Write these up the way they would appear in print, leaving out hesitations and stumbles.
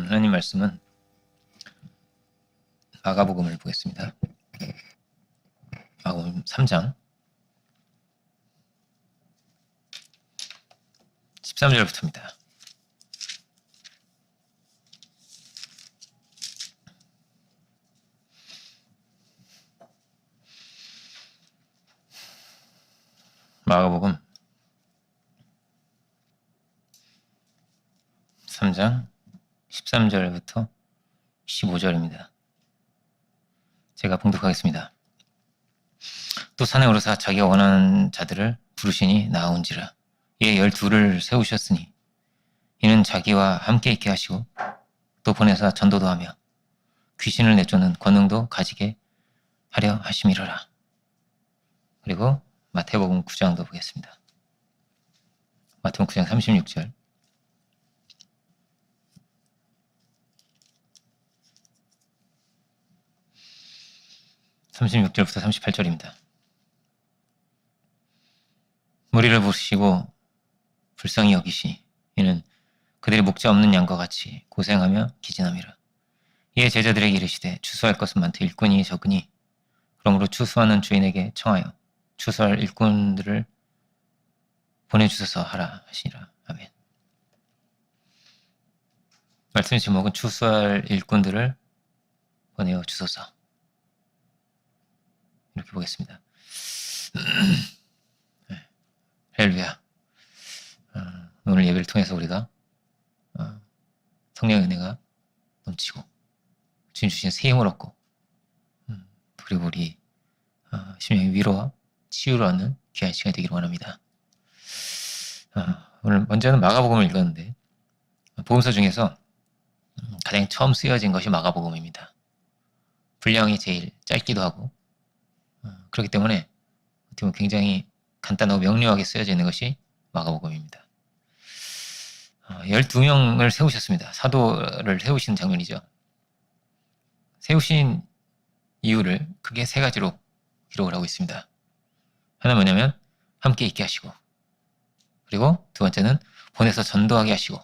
하나님 말씀은 마가복음을 보겠습니다. 마가복음 3장 13절부터입니다. 마가복음 3장 13절부터 15절입니다. 제가 봉독하겠습니다. 또 산에 오르사 자기가 원하는 자들을 부르시니 나아온지라. 이에 12를 세우셨으니 이는 자기와 함께 있게 하시고 또 보내사 전도도 하며 귀신을 내쫓는 권능도 가지게 하려 하심이로라. 그리고 마태복음 9장도 보겠습니다. 마태복음 9장 36절. (36절부터) 38절입니다. 무리를 부르시고 불쌍히 여기시니 이는 그들의 목자 없는 양과 같이 고생하며 기진함이라. 이에 제자들에게 이르시되 추수할 것은 많되 일꾼이 적으니 그러므로 추수하는 주인에게 청하여 추수할 일꾼들을 보내주소서 하라 하시니라. 아멘. 말씀의 제목은 추수할 일꾼들을 보내어 주소서. 이렇게 보겠습니다. 네. 할렐루야. 오늘 예배를 통해서 우리가 성령의 은혜가 넘치고 주님 주신 새 힘을 얻고 그리고 우리 심령의 위로와 치유를 얻는 귀한 시간이 되기를 원합니다. 오늘 먼저는 마가복음을 읽었는데 복음서 중에서 가장 처음 쓰여진 것이 마가복음입니다. 분량이 제일 짧기도 하고 그렇기 때문에 굉장히 간단하고 명료하게 쓰여져 있는 것이 마가복음입니다. 12명을 세우셨습니다. 사도를 세우시는 장면이죠. 세우신 이유를 크게 세 가지로 기록을 하고 있습니다. 하나는 뭐냐면 함께 있게 하시고, 그리고 두 번째는 보내서 전도하게 하시고,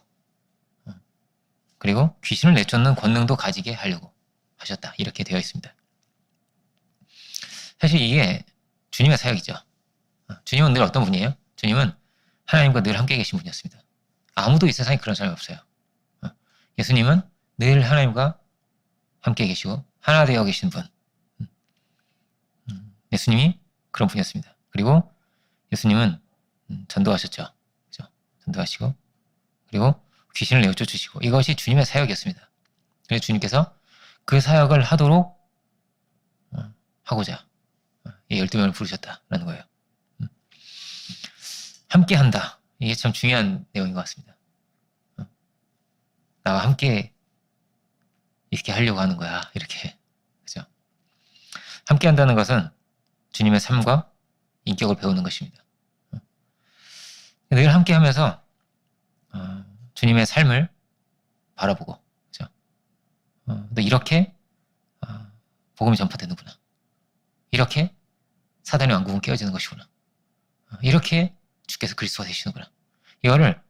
그리고 귀신을 내쫓는 권능도 가지게 하려고 하셨다. 이렇게 되어 있습니다. 사실 이게 주님의 사역이죠. 주님은 늘 어떤 분이에요? 주님은 하나님과 늘 함께 계신 분이었습니다. 아무도 이 세상에 그런 사람이 없어요. 예수님은 늘 하나님과 함께 계시고 하나 되어 계신 분. 예수님이 그런 분이었습니다. 그리고 예수님은 전도하셨죠. 그렇죠? 전도하시고 그리고 귀신을 내어 쫓으시고 이것이 주님의 사역이었습니다. 그래서 주님께서 그 사역을 하도록 하고자 이 12명을 부르셨다라는 거예요. 함께 한다. 이게 참 중요한 내용인 것 같습니다. 나와 함께 이렇게 하려고 하는 거야. 이렇게. 그죠? 함께 한다는 것은 주님의 삶과 인격을 배우는 것입니다. 늘 함께 하면서 주님의 삶을 바라보고, 그죠? 너 이렇게 복음이 전파되는구나. 이렇게 사단의 왕국은 깨어지는 것이구나. 이렇게 주께서 그리스도가 되시는구나. 이거를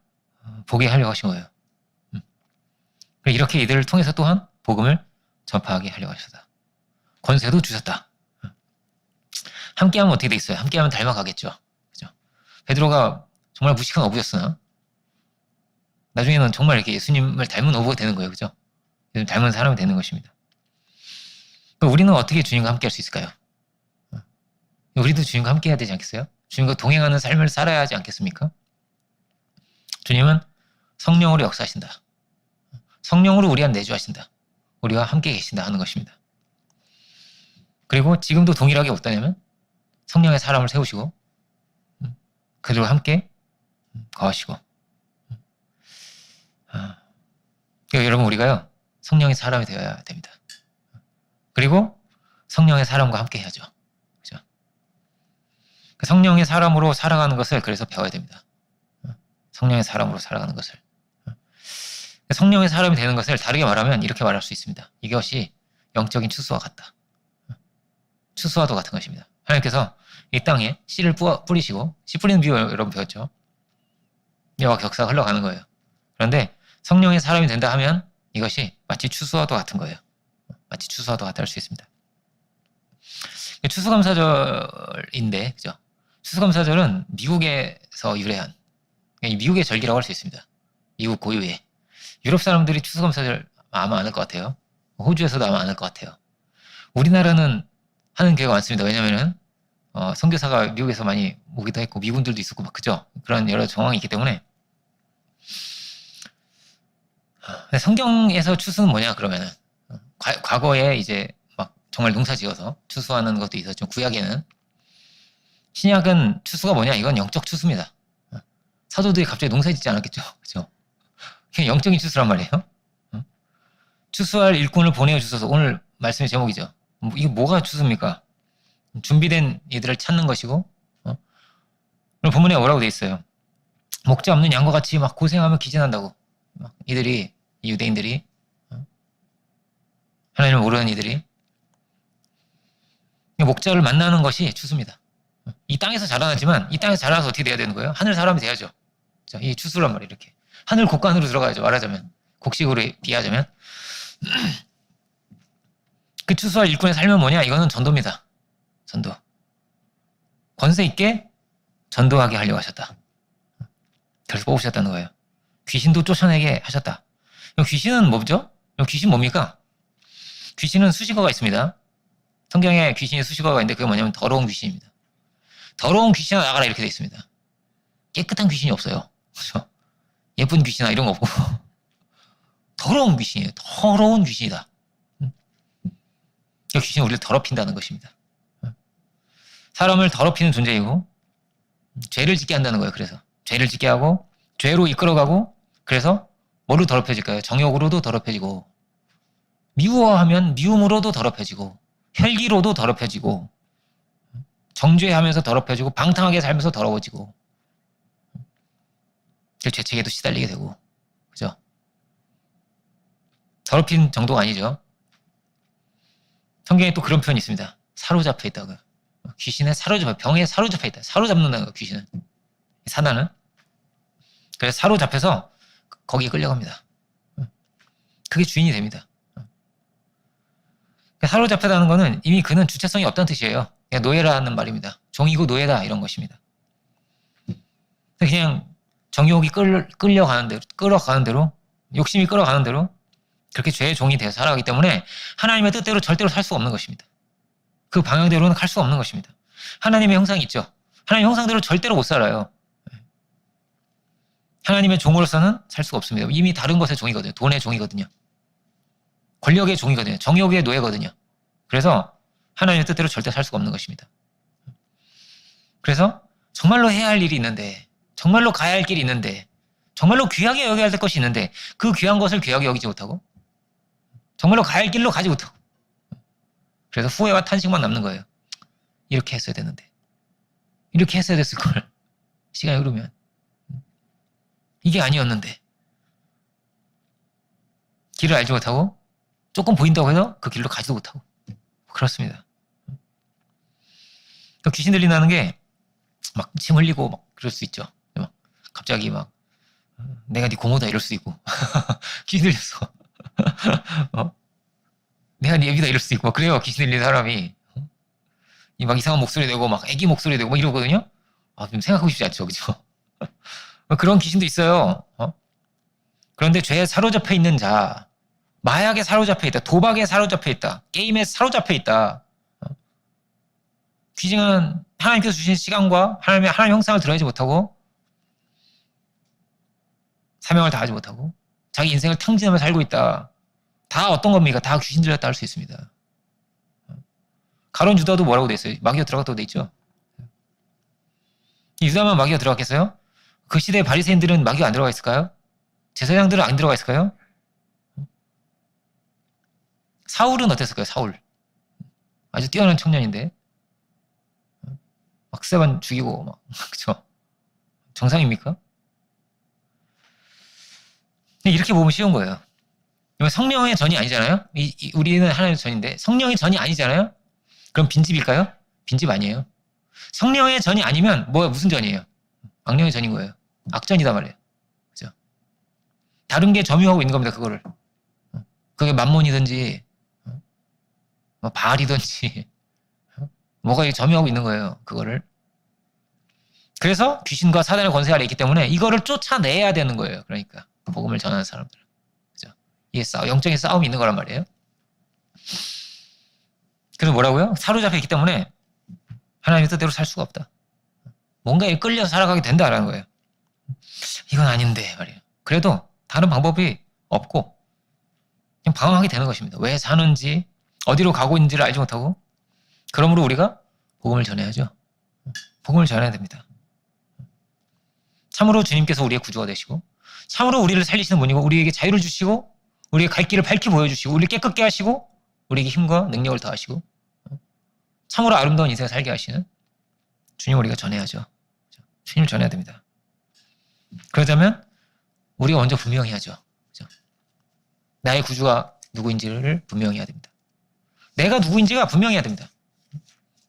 보게 하려고 하신 거예요. 이렇게 이들을 통해서 또한 복음을 전파하게 하려고 하셨다. 권세도 주셨다. 함께하면 어떻게 돼 있어요? 함께하면 닮아가겠죠. 그죠? 베드로가 정말 무식한 어부였으나 나중에는 정말 이렇게 예수님을 닮은 어부가 되는 거예요. 그죠? 닮은 사람이 되는 것입니다. 우리는 어떻게 주님과 함께 할 수 있을까요? 우리도 주님과 함께 해야 되지 않겠어요? 주님과 동행하는 삶을 살아야 하지 않겠습니까? 주님은 성령으로 역사하신다. 성령으로 우리 안 내주하신다. 우리와 함께 계신다 하는 것입니다. 그리고 지금도 동일하게 어떠냐면 성령의 사람을 세우시고 그들과 함께 거하시고 여러분 우리가요 성령의 사람이 되어야 됩니다. 그리고 성령의 사람과 함께 해야죠. 그죠? 성령의 사람으로 살아가는 것을 그래서 배워야 됩니다. 성령의 사람으로 살아가는 것을. 성령의 사람이 되는 것을 다르게 말하면 이렇게 말할 수 있습니다. 이것이 영적인 추수와 같다. 추수와도 같은 것입니다. 하나님께서 이 땅에 씨를 뿌리시고 씨 뿌리는 비유 여러분 배웠죠? 여와 격사가 흘러가는 거예요. 그런데 성령의 사람이 된다 하면 이것이 마치 추수와도 같은 거예요. 마치 추수와도 같다 할 수 있습니다. 추수감사절인데, 그죠? 추수감사절은 미국에서 유래한, 미국의 절기라고 할 수 있습니다. 미국 고유의. 유럽 사람들이 추수감사절 아마 안 할 것 같아요. 호주에서도 아마 안 할 것 같아요. 우리나라는 하는 경우가 많습니다. 왜냐면은, 선교사가 미국에서 많이 오기도 했고, 미군들도 있었고, 막, 그죠? 그런 여러 정황이 있기 때문에. 근데 성경에서 추수는 뭐냐, 그러면은. 과거에 이제 막 정말 농사 지어서 추수하는 것도 있었죠. 구약에는. 신약은 추수가 뭐냐? 이건 영적 추수입니다. 사도들이 갑자기 농사 짓지 않았겠죠. 그죠? 그냥 영적인 추수란 말이에요. 추수할 일꾼을 보내어 주셔서 오늘 말씀의 제목이죠. 이게 뭐가 추수입니까? 준비된 이들을 찾는 것이고, 오늘 본문에 뭐라고 돼 있어요? 목자 없는 양과 같이 막 고생하며 기진한다고. 이들이, 이 유대인들이, 하나님을 모르는 이들이, 목자를 만나는 것이 추수입니다. 이 땅에서 자라나지만, 이 땅에서 자라나서 어떻게 돼야 되는 거예요? 하늘 사람이 돼야죠. 자, 이 추수란 말이에요, 이렇게. 하늘 곡간으로 들어가야죠, 말하자면. 곡식으로 비하자면. 그 추수할 일꾼의 삶은 뭐냐? 이거는 전도입니다. 전도. 권세 있게 전도하게 하려고 하셨다. 그래서 뽑으셨다는 거예요. 귀신도 쫓아내게 하셨다. 귀신은 뭐죠? 귀신 뭡니까? 귀신은 수식어가 있습니다. 성경에 귀신이 수식어가 있는데 그게 뭐냐면 더러운 귀신입니다. 더러운 귀신아 나가라 이렇게 되어 있습니다. 깨끗한 귀신이 없어요. 그렇죠? 예쁜 귀신아 이런 거 없고 더러운 귀신이에요. 더러운 귀신이다. 귀신이 우리를 더럽힌다는 것입니다. 사람을 더럽히는 존재이고 죄를 짓게 한다는 거예요. 그래서 죄를 짓게 하고 죄로 이끌어가고 그래서 뭐로 더럽혀질까요? 정욕으로도 더럽혀지고 미워하면 미움으로도 더럽혀지고 혈기로도 더럽혀지고 정죄하면서 더럽혀지고 방탕하게 살면서 더러워지고 죄책에도 시달리게 되고 그죠? 더럽힌 정도가 아니죠. 성경에 또 그런 표현이 있습니다. 사로잡혀 있다고요. 귀신에 사로잡혀, 병에 사로잡혀 있다. 사로잡는다는 거예요, 귀신은. 사단은. 그래서 사로잡혀서 거기에 끌려갑니다. 그게 주인이 됩니다. 사로잡혔다는 거는 이미 그는 주체성이 없다는 뜻이에요. 그냥 노예라는 말입니다. 종이고 노예다 이런 것입니다. 그냥 정욕이 끌어가는 대로 욕심이 끌어가는 대로 그렇게 죄의 종이 되어 살아가기 때문에 하나님의 뜻대로 절대로 살 수가 없는 것입니다. 그 방향대로는 갈 수가 없는 것입니다. 하나님의 형상이 있죠. 하나님의 형상대로 절대로 못 살아요. 하나님의 종으로서는 살 수가 없습니다. 이미 다른 것의 종이거든요. 돈의 종이거든요. 권력의 종이거든요. 정욕의 노예거든요. 그래서 하나님의 뜻대로 절대 살 수가 없는 것입니다. 그래서 정말로 해야 할 일이 있는데 정말로 가야 할 길이 있는데 정말로 귀하게 여겨야 될 것이 있는데 그 귀한 것을 귀하게 여기지 못하고 정말로 가야 할 길로 가지 못하고 그래서 후회와 탄식만 남는 거예요. 이렇게 했어야 되는데 이렇게 했어야 됐을 걸 시간이 흐르면 이게 아니었는데 길을 알지 못하고 조금 보인다고 해서 그 길로 가지도 못하고 그렇습니다. 귀신 들린다는 게 막 침 흘리고 막 그럴 수 있죠. 막 갑자기 막 내가 네 고모다 이럴 수도 있고 귀신 들렸어. 내가 네 애기다 이럴 수도 있고 막 그래요. 귀신 들린 사람이 막 이상한 목소리 내고 막 애기 목소리 내고 막 이러거든요. 좀 생각하고 싶지 않죠, 그죠? 그런 귀신도 있어요. 그런데 죄에 사로잡혀 있는 자, 마약에 사로잡혀 있다, 도박에 사로잡혀 있다, 게임에 사로잡혀 있다. 귀신은 하나님께서 주신 시간과 하나님의 형상을 드러내지 못하고 사명을 다하지 못하고 자기 인생을 탕진하며 살고 있다. 다 어떤 겁니까? 다 귀신 들렸다 할 수 있습니다. 가론 유다도 뭐라고 돼 있어요? 마귀가 들어갔다고 돼 있죠. 유다만 마귀가 들어갔겠어요? 그 시대의 바리새인들은 마귀가 안 들어가 있을까요? 제사장들은 안 들어가 있을까요? 사울은 어땠을까요? 사울 아주 뛰어난 청년인데 막 스테반 죽이고 막 그쵸? 정상입니까? 이렇게 보면 쉬운 거예요. 성령의 전이 아니잖아요. 우리는 하나님의 전인데 성령의 전이 아니잖아요. 그럼 빈집일까요? 빈집 아니에요. 성령의 전이 아니면 무슨 전이에요? 악령의 전인 거예요. 악전이다 말이에요. 그죠? 다른 게 점유하고 있는 겁니다. 그거를. 그게 만몬이든지 뭐 바알이든지 뭐가 점유하고 있는 거예요. 그거를. 그래서 귀신과 사단의 권세 아래 있기 때문에 이거를 쫓아내야 되는 거예요. 그러니까 복음을 전하는 사람들. 그죠? 이게 영적인 싸움이 있는 거란 말이에요. 그래서 뭐라고요? 사로잡혀 있기 때문에 하나님의 뜻대로 살 수가 없다. 뭔가에 끌려 살아가게 된다라는 거예요. 이건 아닌데 말이에요. 그래도 다른 방법이 없고 그냥 방황하게 되는 것입니다. 왜 사는지 어디로 가고 있는지를 알지 못하고 그러므로 우리가 복음을 전해야죠. 복음을 전해야 됩니다. 참으로 주님께서 우리의 구주가 되시고 참으로 우리를 살리시는 분이고 우리에게 자유를 주시고 우리의 갈 길을 밝히 보여주시고 우리를 깨끗게 하시고 우리에게 힘과 능력을 더하시고 참으로 아름다운 인생을 살게 하시는 주님을 우리가 전해야죠. 주님을 전해야 됩니다. 그러자면 우리가 먼저 분명해야죠. 나의 구주가 누구인지를 분명해야 됩니다. 내가 누구인지가 분명해야 됩니다.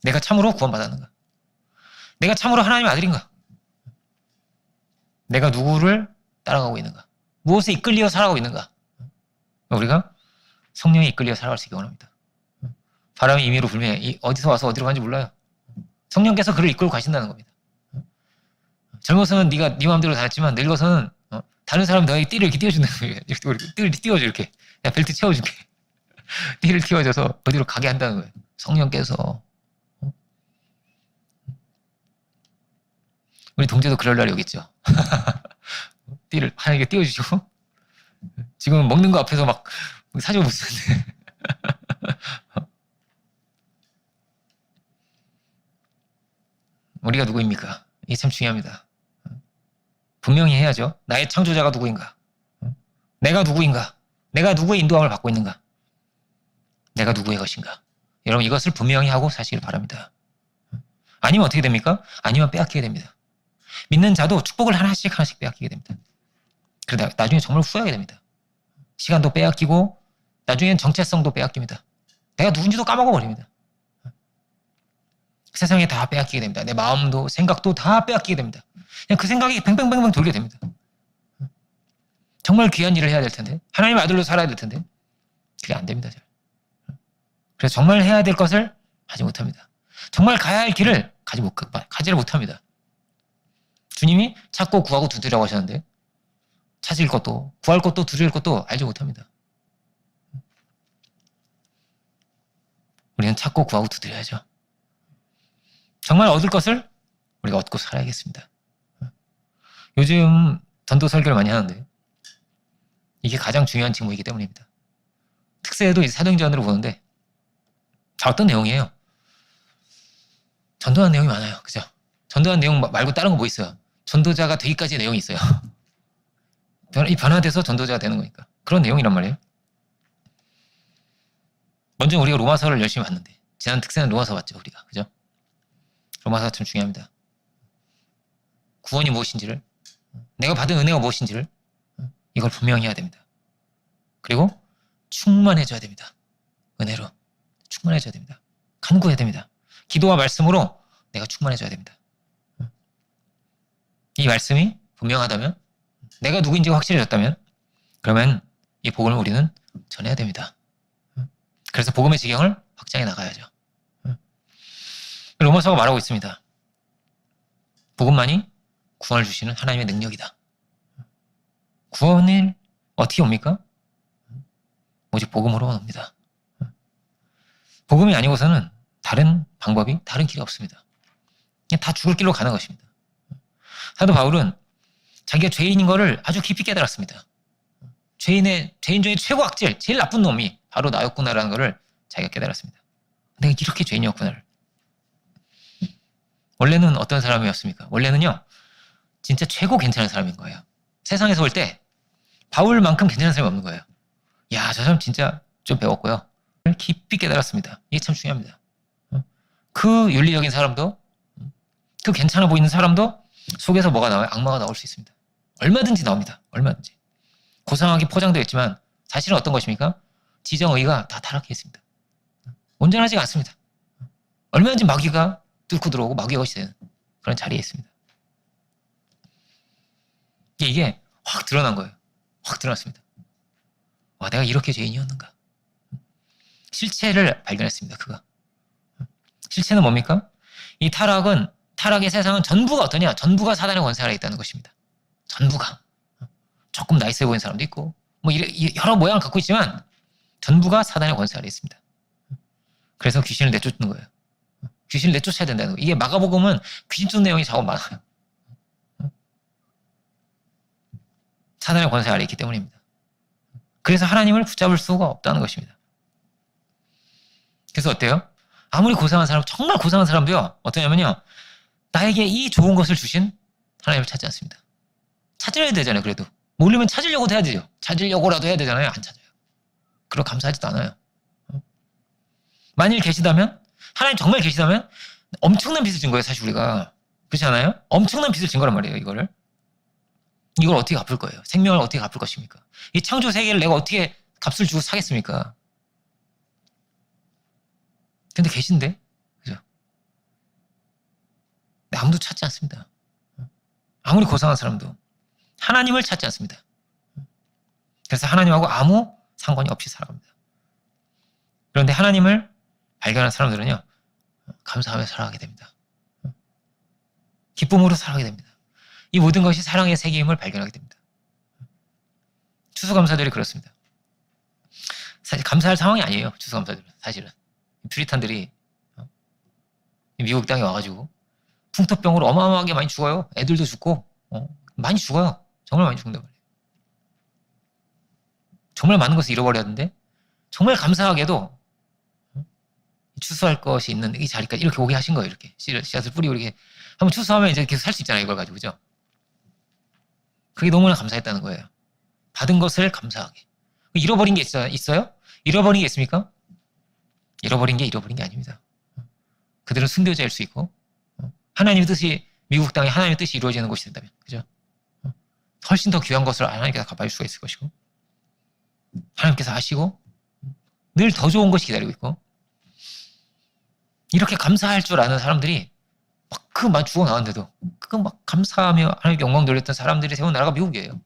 내가 참으로 구원받았는가? 내가 참으로 하나님의 아들인가? 내가 누구를 따라가고 있는가? 무엇에 이끌려 살아가고 있는가? 우리가 성령에 이끌려 살아갈 수 있기 원합니다. 바람이 임의로 불면 어디서 와서 어디로 가는지 몰라요. 성령께서 그를 이끌고 가신다는 겁니다. 젊어서는 네가 네 마음대로 다녔지만 늙어서는 다른 사람이 너에게 띠를 이렇게 띄워준다는 거예요. 띠를 띄워줘 이렇게. 야, 벨트 채워줄게. 띠를 띄워줘서 어디로 가게 한다는 거예요. 성령께서. 우리 동재도 그럴 날이 오겠죠. 띠를 하나님께 띄워주시고 지금은 먹는 거 앞에서 막 사주고 못 쓰는데 우리가 누구입니까? 이게 참 중요합니다. 분명히 해야죠. 나의 창조자가 누구인가? 내가 누구인가? 내가 누구의 인도함을 받고 있는가? 내가 누구의 것인가? 여러분 이것을 분명히 하고 사시길 바랍니다. 아니면 어떻게 됩니까? 아니면 빼앗기게 됩니다. 믿는 자도 축복을 하나씩 빼앗기게 됩니다. 그러다 나중에 정말 후회하게 됩니다. 시간도 빼앗기고 나중엔 정체성도 빼앗깁니다. 내가 누군지도 까먹어버립니다. 세상에 다 빼앗기게 됩니다. 내 마음도 생각도 다 빼앗기게 됩니다. 그냥 그 생각이 뱅뱅뱅뱅 돌게 됩니다. 정말 귀한 일을 해야 될 텐데 하나님의 아들로 살아야 될 텐데 그게 안 됩니다. 그래서 정말 해야 될 것을 하지 못합니다. 정말 가야 할 길을 가지를 못합니다. 주님이 찾고 구하고 두드리라고 하셨는데 찾을 것도 구할 것도 두드릴 것도 알지 못합니다. 우리는 찾고 구하고 두드려야죠. 정말 얻을 것을 우리가 얻고 살아야겠습니다. 요즘 전도 설교를 많이 하는데 이게 가장 중요한 직무이기 때문입니다. 특세에도 사도행전으로 보는데 다 어떤 내용이에요? 전도하는 내용이 많아요. 그죠? 전도하는 내용 말고 다른 거 뭐 있어요? 전도자가 되기까지의 내용이 있어요. 이 변화돼서 전도자가 되는 거니까. 그런 내용이란 말이에요. 먼저 우리가 로마서를 열심히 봤는데 지난 특세는 로마서 봤죠. 우리가. 그죠? 로마서가 참 중요합니다. 구원이 무엇인지를 내가 받은 은혜가 무엇인지를 이걸 분명히 해야 됩니다. 그리고 충만해져야 됩니다. 은혜로 충만해져야 됩니다. 간구해야 됩니다. 기도와 말씀으로 내가 충만해져야 됩니다. 이 말씀이 분명하다면 내가 누구인지가 확실해졌다면 그러면 이 복음을 우리는 전해야 됩니다. 그래서 복음의 지경을 확장해 나가야죠. 로마서가 말하고 있습니다. 복음만이 구원을 주시는 하나님의 능력이다. 구원이 어떻게 옵니까? 오직 복음으로만 옵니다. 복음이 아니고서는 다른 방법이 다른 길이 없습니다. 그냥 다 죽을 길로 가는 것입니다. 사도 바울은 자기가 죄인인 것을 아주 깊이 깨달았습니다. 죄인 중에 최고 악질, 제일 나쁜 놈이 바로 나였구나라는 것을 자기가 깨달았습니다. 내가 이렇게 죄인이었구나를. 원래는 어떤 사람이었습니까? 원래는요, 진짜 최고 괜찮은 사람인 거예요. 세상에서 볼 때 바울만큼 괜찮은 사람이 없는 거예요. 야, 저 사람 진짜 좀 배웠고요. 깊이 깨달았습니다. 이게 참 중요합니다. 그 윤리적인 사람도, 그 괜찮아 보이는 사람도 속에서 뭐가 나와요? 악마가 나올 수 있습니다. 얼마든지 나옵니다. 얼마든지. 고상하게 포장되어 있지만 사실은 어떤 것입니까? 지정의가 다 타락해 있습니다. 온전하지가 않습니다. 얼마든지 마귀가 뚫고 들어오고 마귀의 것이 되는 그런 자리에 있습니다. 이게 확 드러난 거예요. 확 드러났습니다. 내가 이렇게 죄인이었는가. 실체를 발견했습니다. 그가. 실체는 뭡니까? 이 타락의 세상은 전부가 어떠냐? 전부가 사단의 권세 아래 있다는 것입니다. 전부가. 조금 나이스해 보이는 사람도 있고 여러 모양을 갖고 있지만 전부가 사단의 권세 아래 있습니다. 그래서 귀신을 내쫓는 거예요. 귀신을 내쫓아야 된다는 거예요. 이게 마가복음은 귀신 쫓는 내용이 작업 많아요. 사단의 권세 아래 있기 때문입니다. 그래서 하나님을 붙잡을 수가 없다는 것입니다. 그래서 어때요? 아무리 고상한 사람, 정말 고상한 사람도요, 어떠냐면요, 나에게 이 좋은 것을 주신 하나님을 찾지 않습니다. 찾아야 되잖아요, 그래도. 모르면 찾으려고도 해야 되죠. 찾으려고라도 해야 되잖아요. 안 찾아요. 그리고 감사하지도 않아요. 만일 계시다면, 하나님 정말 계시다면, 엄청난 빚을 진 거예요, 사실 우리가. 그렇지 않아요? 엄청난 빚을 진 거란 말이에요, 이걸 어떻게 갚을 거예요? 생명을 어떻게 갚을 것입니까? 이 창조 세계를 내가 어떻게 값을 주고 사겠습니까? 근데 계신데? 그죠? 아무도 찾지 않습니다. 아무리 고상한 사람도. 하나님을 찾지 않습니다. 그래서 하나님하고 아무 상관이 없이 살아갑니다. 그런데 하나님을 발견한 사람들은요, 감사하며 살아가게 됩니다. 기쁨으로 살아가게 됩니다. 이 모든 것이 사랑의 세계임을 발견하게 됩니다. 추수감사들이 그렇습니다. 사실 감사할 상황이 아니에요. 추수감사들은 사실은 퓨리탄들이 미국 땅에 와가지고 풍토병으로 어마어마하게 많이 죽어요. 애들도 죽고 많이 죽어요. 정말 많이 죽는단 말이에요. 정말 많은 것을 잃어버렸는데 정말 감사하게도 추수할 것이 있는 이 자리까지 이렇게 오게 하신 거예요. 이렇게 씨앗을 뿌리고 이렇게 한번 추수하면 이제 계속 살 수 있잖아요. 이걸 가지고 그죠? 그게 너무나 감사했다는 거예요. 받은 것을 감사하게. 잃어버린 게 있어요? 잃어버린 게 있습니까? 잃어버린 게 아닙니다. 그들은 순교자일 수 있고 하나님의 뜻이 미국 땅에 하나님의 뜻이 이루어지는 곳이 된다면 그죠? 훨씬 더 귀한 것을 하나님께서 갚아줄 수가 있을 것이고 하나님께서 하시고 늘 더 좋은 것이 기다리고 있고 이렇게 감사할 줄 아는 사람들이 막 죽어 나왔는데도 막 감사하며 하나님께 영광 돌렸던 사람들이 세운 나라가 미국이에요.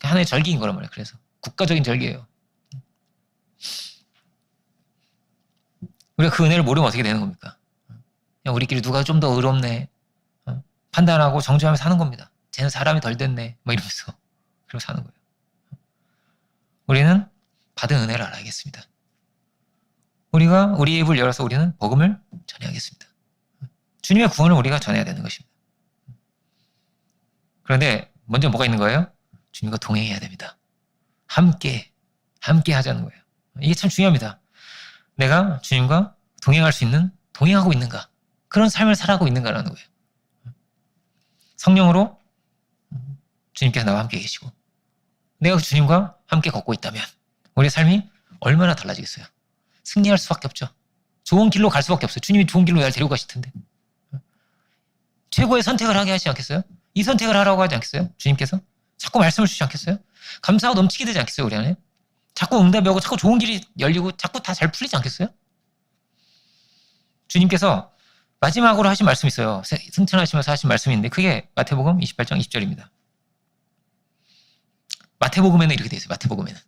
하나의 절기인 거란 말이에요. 그래서 국가적인 절기예요. 우리가 그 은혜를 모르면 어떻게 되는 겁니까? 그냥 우리끼리 누가 좀 더 의롭네 판단하고 정죄하며 사는 겁니다. 쟤는 사람이 덜 됐네 이러면서 그러고 사는 거예요. 우리는 받은 은혜를 알아야겠습니다. 우리가 우리의 입을 열어서 우리는 복음을 전해야겠습니다. 주님의 구원을 우리가 전해야 되는 것입니다. 그런데 먼저 뭐가 있는 거예요? 주님과 동행해야 됩니다. 함께 하자는 거예요. 이게 참 중요합니다. 내가 주님과 동행하고 있는가? 그런 삶을 살아가고 있는가라는 거예요. 성령으로 주님께서 나와 함께 계시고 내가 주님과 함께 걷고 있다면 우리의 삶이 얼마나 달라지겠어요? 승리할 수밖에 없죠. 좋은 길로 갈 수밖에 없어요. 주님이 좋은 길로 날 데리고 가실 텐데. 최고의 선택을 하게 하시지 않겠어요? 이 선택을 하라고 하지 않겠어요? 주님께서? 자꾸 말씀을 주시지 않겠어요? 감사하고 넘치게 되지 않겠어요? 우리 안에? 자꾸 응답이 오고 자꾸 좋은 길이 열리고 자꾸 다 잘 풀리지 않겠어요? 주님께서 마지막으로 하신 말씀이 있어요. 승천하시면서 하신 말씀이 있는데 그게 마태복음 28장 20절입니다. 마태복음에는 이렇게 되어 있어요. 마태복음에는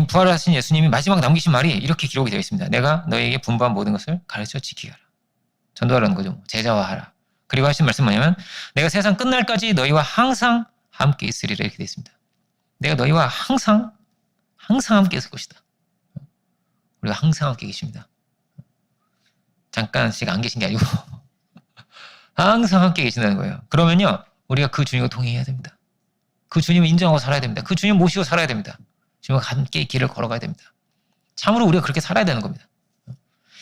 부활하신 예수님이 마지막 남기신 말이 이렇게 기록이 되어 있습니다. 내가 너에게 분부한 모든 것을 가르쳐 지키게 하라. 전도하라는 거죠. 제자화하라. 그리고 하신 말씀은 뭐냐면 내가 세상 끝날까지 너희와 항상 함께 있으리라 이렇게 되어 있습니다. 내가 너희와 항상 함께 있을 것이다. 우리가 항상 함께 계십니다. 잠깐씩 안 계신 게 아니고 항상 함께 계신다는 거예요. 그러면요 우리가 그 주님과 동행해야 됩니다. 그 주님을 인정하고 살아야 됩니다. 그 주님 모시고 살아야 됩니다. 주님과 함께 길을 걸어가야 됩니다. 참으로 우리가 그렇게 살아야 되는 겁니다.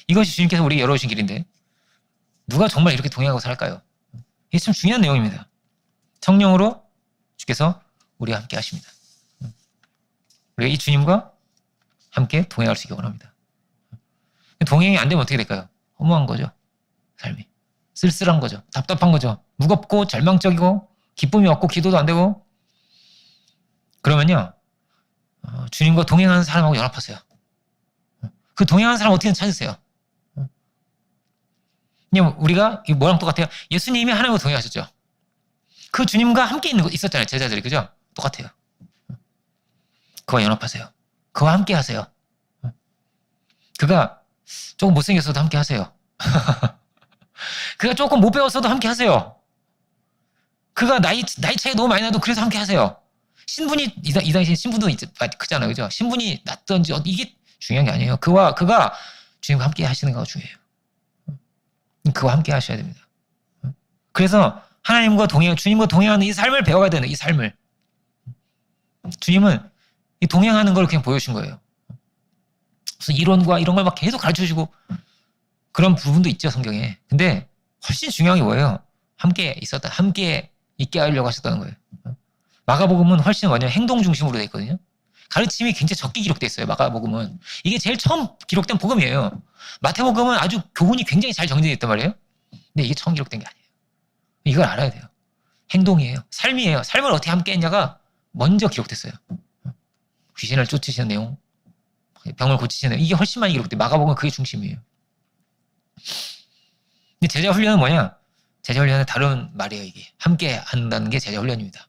이것이 주님께서 우리에게 열어주신 길인데 누가 정말 이렇게 동행하고 살까요? 이게 참 중요한 내용입니다. 성령으로 주께서 우리와 함께 하십니다. 우리가 이 주님과 함께 동행할 수 있기 원합니다. 동행이 안 되면 어떻게 될까요? 허무한 거죠. 삶이. 쓸쓸한 거죠. 답답한 거죠. 무겁고 절망적이고 기쁨이 없고 기도도 안 되고 그러면요 주님과 동행하는 사람하고 연합하세요. 그 동행하는 사람 어떻게든 찾으세요. 그냥 우리가 뭐랑 똑같아요? 예수님이 하나님과 동행하셨죠. 그 주님과 함께 있는 거 있었잖아요. 제자들이. 그죠? 똑같아요. 그와 연합하세요. 그와 함께 하세요. 그가 조금 못생겼어도 함께 하세요. 그가 조금 못 배웠어도 함께 하세요. 그가 나이 차이 너무 많이 나도 그래서 함께 하세요. 신분이, 이 당시에 신분도 크잖아요. 그죠? 신분이 낮던지, 이게 중요한 게 아니에요. 그가 주님과 함께 하시는 거가 중요해요. 그와 함께 하셔야 됩니다. 그래서 주님과 동행하는 이 삶을 배워야 되는 이 삶을. 주님은 이 동행하는 걸 그냥 보여주신 거예요. 무슨 이론과 이런 걸 막 계속 가르쳐 주시고 그런 부분도 있죠, 성경에. 근데 훨씬 중요한 게 뭐예요? 함께 있었다. 함께 있게 하려고 하셨다는 거예요. 마가복음은 훨씬 뭐냐면 행동 중심으로 되어 있거든요. 가르침이 굉장히 적게 기록되어 있어요. 마가복음은. 이게 제일 처음 기록된 복음이에요. 마태복음은 아주 교훈이 굉장히 잘 정리되어 있단 말이에요. 근데 이게 처음 기록된 게 아니에요. 이걸 알아야 돼요. 행동이에요. 삶이에요. 삶을 어떻게 함께 했냐가 먼저 기록됐어요. 귀신을 쫓으시는 내용, 병을 고치시는 내용, 이게 훨씬 많이 기록돼요. 마가복음은 그게 중심이에요. 근데 제자 훈련은 뭐냐? 제자 훈련은 다른 말이에요, 이게. 함께 한다는 게 제자 훈련입니다.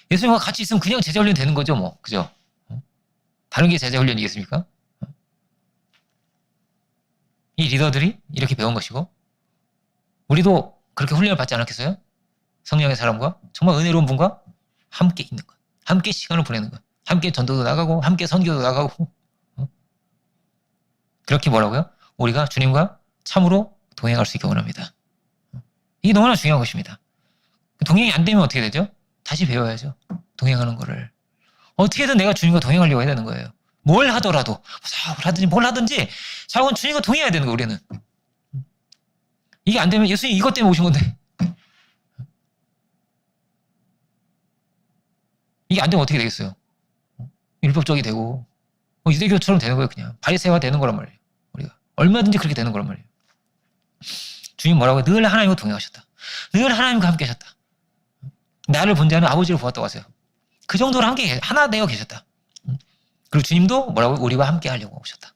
예수님과 같이 있으면 그냥 제자 훈련 되는 거죠, 뭐. 그죠? 다른 게 제자 훈련이겠습니까? 이 리더들이 이렇게 배운 것이고, 우리도 그렇게 훈련을 받지 않았겠어요? 성령의 사람과 정말 은혜로운 분과 함께 있는 것, 함께 시간을 보내는 것, 함께 전도도 나가고, 함께 선교도 나가고, 그렇게 뭐라고요? 우리가 주님과 참으로 동행할 수 있게 원합니다. 이게 너무나 중요한 것입니다. 동행이 안 되면 어떻게 되죠? 다시 배워야죠. 동행하는 거를. 어떻게든 내가 주님과 동행하려고 해야 되는 거예요. 뭘 하더라도, 사업을 하든지 뭘 하든지, 자꾸는 주님과 동행해야 되는 거예요, 우리는. 이게 안 되면 예수님 이것 때문에 오신 건데. 이게 안 되면 어떻게 되겠어요? 율법적이 되고, 유대교처럼 되는 거예요, 그냥. 바리새화 되는 거란 말이에요, 우리가. 얼마든지 그렇게 되는 거란 말이에요. 주님 뭐라고요? 늘 하나님과 동행하셨다. 늘 하나님과 함께 하셨다. 나를 본 자는 아버지를 보았다고 하세요. 그 정도로 함께 하나 되어 계셨다. 그리고 주님도 뭐라고? 우리와 함께 하려고 오셨다.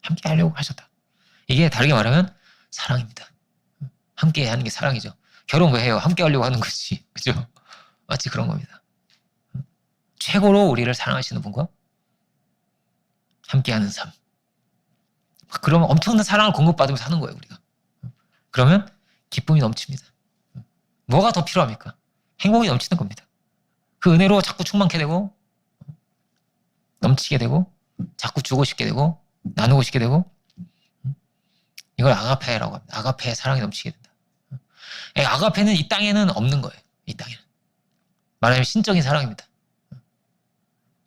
함께 하려고 하셨다. 이게 다르게 말하면 사랑입니다. 함께 하는 게 사랑이죠. 결혼 왜 해요? 함께 하려고 하는 거지. 그죠? 마치 그런 겁니다. 최고로 우리를 사랑하시는 분과 함께 하는 삶. 그러면 엄청난 사랑을 공급받으면서 사는 거예요, 우리가. 그러면 기쁨이 넘칩니다. 뭐가 더 필요합니까? 행복이 넘치는 겁니다. 그 은혜로 자꾸 충만케 되고, 넘치게 되고, 자꾸 주고 싶게 되고, 나누고 싶게 되고, 이걸 아가페라고 합니다. 아가페의 사랑이 넘치게 된다. 아가페는 이 땅에는 없는 거예요. 이 땅에는. 말하자면 신적인 사랑입니다.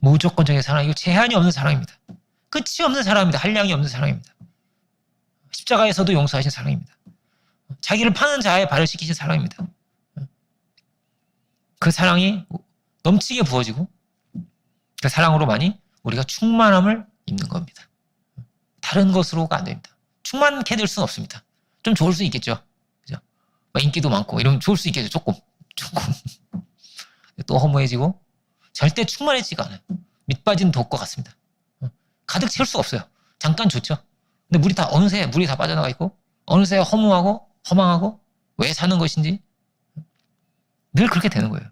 무조건적인 사랑, 이거 제한이 없는 사랑입니다. 끝이 없는 사랑입니다. 한량이 없는 사랑입니다. 십자가에서도 용서하신 사랑입니다. 자기를 파는 자의 발을 씻기신 사랑입니다. 그 사랑이 넘치게 부어지고 그 사랑으로만이 우리가 충만함을 입는 겁니다. 다른 것으로가 안 됩니다. 충만케 될 수는 없습니다. 좀 좋을 수 있겠죠. 그죠? 인기도 많고 이러면 좋을 수 있겠죠. 조금. 또 허무해지고 절대 충만해지가 않아요. 밑빠진 독과 같습니다. 가득 채울 수가 없어요. 잠깐 좋죠. 근데 어느새 물이 다 빠져나가 있고 어느새 허무하고 허망하고 왜 사는 것인지 늘 그렇게 되는 거예요.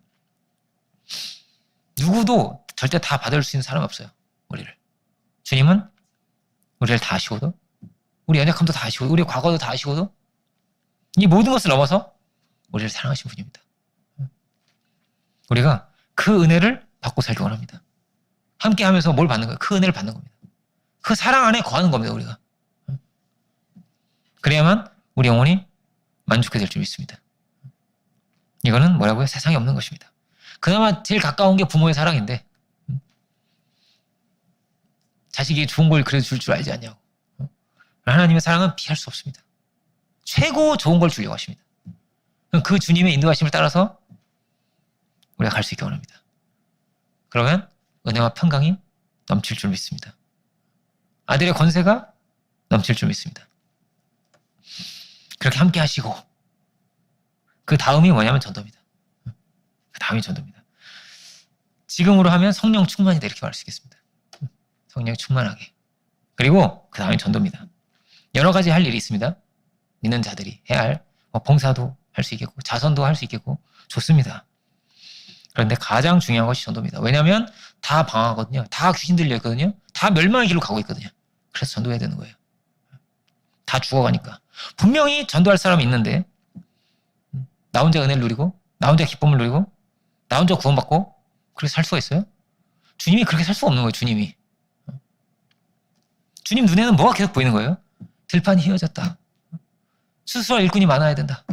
누구도 절대 다 받을 수 있는 사람이 없어요. 우리를. 주님은 우리를 다 아시고도 우리 연약함도 다 아시고 우리 과거도 다 아시고도 이 모든 것을 넘어서 우리를 사랑하신 분입니다. 우리가 그 은혜를 받고 살기 원합니다. 함께 하면서 뭘 받는 거예요? 그 은혜를 받는 겁니다. 그 사랑 안에 거하는 겁니다. 우리가. 그래야만 우리 영혼이 만족해 될 줄 믿습니다. 이거는 뭐라고요? 세상에 없는 것입니다. 그나마 제일 가까운 게 부모의 사랑인데 자식이 좋은 걸 그래 줄 알지 않냐고. 하나님의 사랑은 피할 수 없습니다. 최고 좋은 걸 주려고 하십니다. 그 주님의 인도하심을 따라서 우리가 갈 수 있게 원합니다. 그러면 은혜와 평강이 넘칠 줄 믿습니다. 아들의 권세가 넘칠 줄 믿습니다. 그렇게 함께 하시고 그 다음이 뭐냐면 전도입니다. 그 다음이 전도입니다. 지금으로 하면 성령 충만이다 이렇게 말할 수 있겠습니다. 성령 충만하게. 그리고 그 다음이 전도입니다. 여러 가지 할 일이 있습니다. 믿는 자들이 해야 할 봉사도 할 수 있겠고 자선도 할 수 있겠고 좋습니다. 그런데 가장 중요한 것이 전도입니다. 왜냐하면 다 방황하거든요. 다 귀신 들려 있거든요. 다 멸망의 길로 가고 있거든요. 그래서 전도해야 되는 거예요. 다 죽어가니까. 분명히 전도할 사람이 있는데 나 혼자 은혜를 누리고 나 혼자 기쁨을 누리고 나 혼자 구원받고 그렇게 살 수가 있어요? 주님이 그렇게 살 수가 없는 거예요. 주님이. 주님 눈에는 뭐가 계속 보이는 거예요? 들판이 휘어졌다. 수수할 일꾼이 많아야 된다.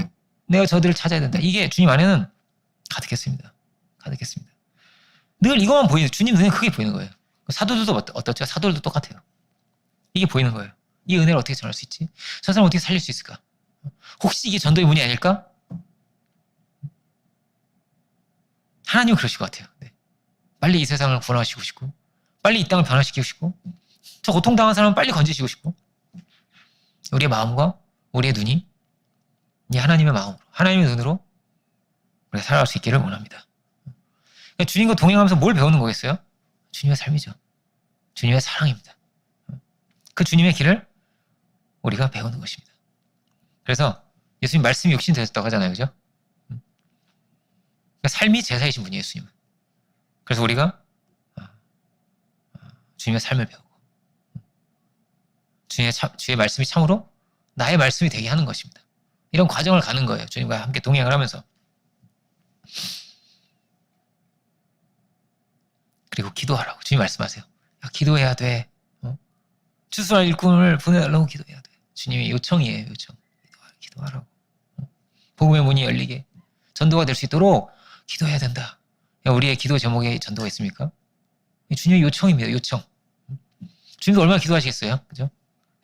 내가 저들을 찾아야 된다. 이게 주님 안에는 가득했습니다. 가득했습니다. 늘 이것만 보이는, 주님 눈에 크게 보이는 거예요. 사도들도 어떻죠? 사도들도 똑같아요. 이게 보이는 거예요. 이 은혜를 어떻게 전할 수 있지? 저 사람 어떻게 살릴 수 있을까? 혹시 이게 전도의 문이 아닐까? 하나님은 그러실 것 같아요. 네. 빨리 이 세상을 구원하시고 싶고, 빨리 이 땅을 변화시키고 싶고, 저 고통당한 사람은 빨리 건지시고 싶고, 우리의 마음과 우리의 눈이 이 하나님의 마음으로, 하나님의 눈으로 우리가 살아갈 수 있기를 원합니다. 그러니까 주님과 동행하면서 뭘 배우는 거겠어요? 주님의 삶이죠. 주님의 사랑입니다. 그 주님의 길을 우리가 배우는 것입니다. 그래서 예수님 말씀이 육신 되셨다고 하잖아요. 그죠? 그러니까 삶이 제사이신 분이에요. 예수님은. 그래서 우리가 주님의 삶을 배우고 주의 말씀이 참으로 나의 말씀이 되게 하는 것입니다. 이런 과정을 가는 거예요. 주님과 함께 동행을 하면서. 그리고 기도하라고. 주님 말씀하세요. 야, 기도해야 돼. 추수할 일꾼을 보내달라고 기도해야 돼. 주님의 요청이에요. 요청. 기도하라고. 복음의 문이 열리게 전도가 될 수 있도록 기도해야 된다. 야, 우리의 기도 제목에 전도가 있습니까? 주님의 요청입니다. 요청. 주님도 얼마나 기도하시겠어요? 그죠?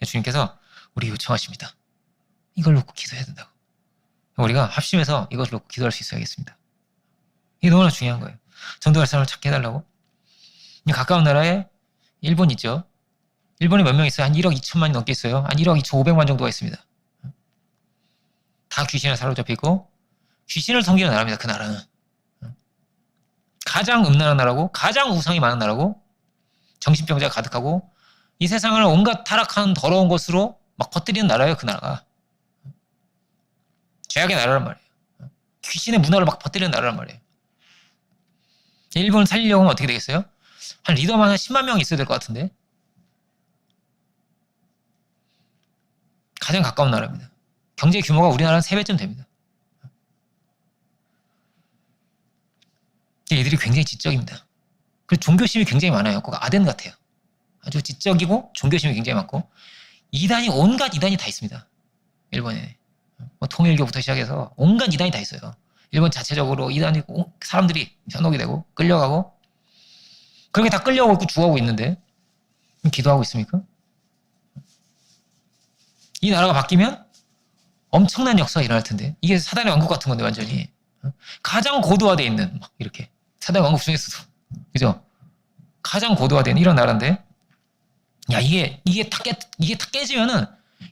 주님께서 우리 요청하십니다. 이걸 놓고 기도해야 된다고. 우리가 합심해서 이것을 놓고 기도할 수 있어야겠습니다. 이게 너무나 중요한 거예요. 전도할 사람을 찾게 해달라고. 가까운 나라에 일본 있죠. 일본에 몇 명 있어요? 한 1억 2천만이 넘게 있어요. 한 1억 2,500만 정도가 있습니다. 다 귀신에 사로잡혀 있고 귀신을 섬기는 나라입니다. 그 나라는. 가장 음란한 나라고 가장 우상이 많은 나라고 정신병자가 가득하고 이 세상을 온갖 타락한 더러운 것으로 막 퍼뜨리는 나라예요. 그 나라가. 죄악의 나라란 말이에요. 귀신의 문화를 막 퍼뜨리는 나라란 말이에요. 일본을 살리려고 하면 어떻게 되겠어요? 한 리더만 한 10만 명 있어야 될 것 같은데. 가장 가까운 나라입니다. 경제 규모가 우리나라는 3배쯤 됩니다. 얘들이 굉장히 지적입니다. 그리고 종교심이 굉장히 많아요. 꼭 아덴 같아요. 아주 지적이고 종교심이 굉장히 많고 온갖 이단이 다 있습니다. 일본에. 뭐 통일교부터 시작해서 온갖 이단이 다 있어요. 일본 자체적으로 이단이 사람들이 현혹이 되고 끌려가고 그렇게 다 끌려가고 있고 죽어가고 있는데 기도하고 있습니까? 이 나라가 바뀌면 엄청난 역사가 일어날 텐데 이게 사단의 왕국 같은 건데 완전히 가장 고도화되어 있는 막 이렇게 사단의 왕국 중에서도 그죠? 가장 고도화된 이런 나라인데 야 이게 다 깨지면은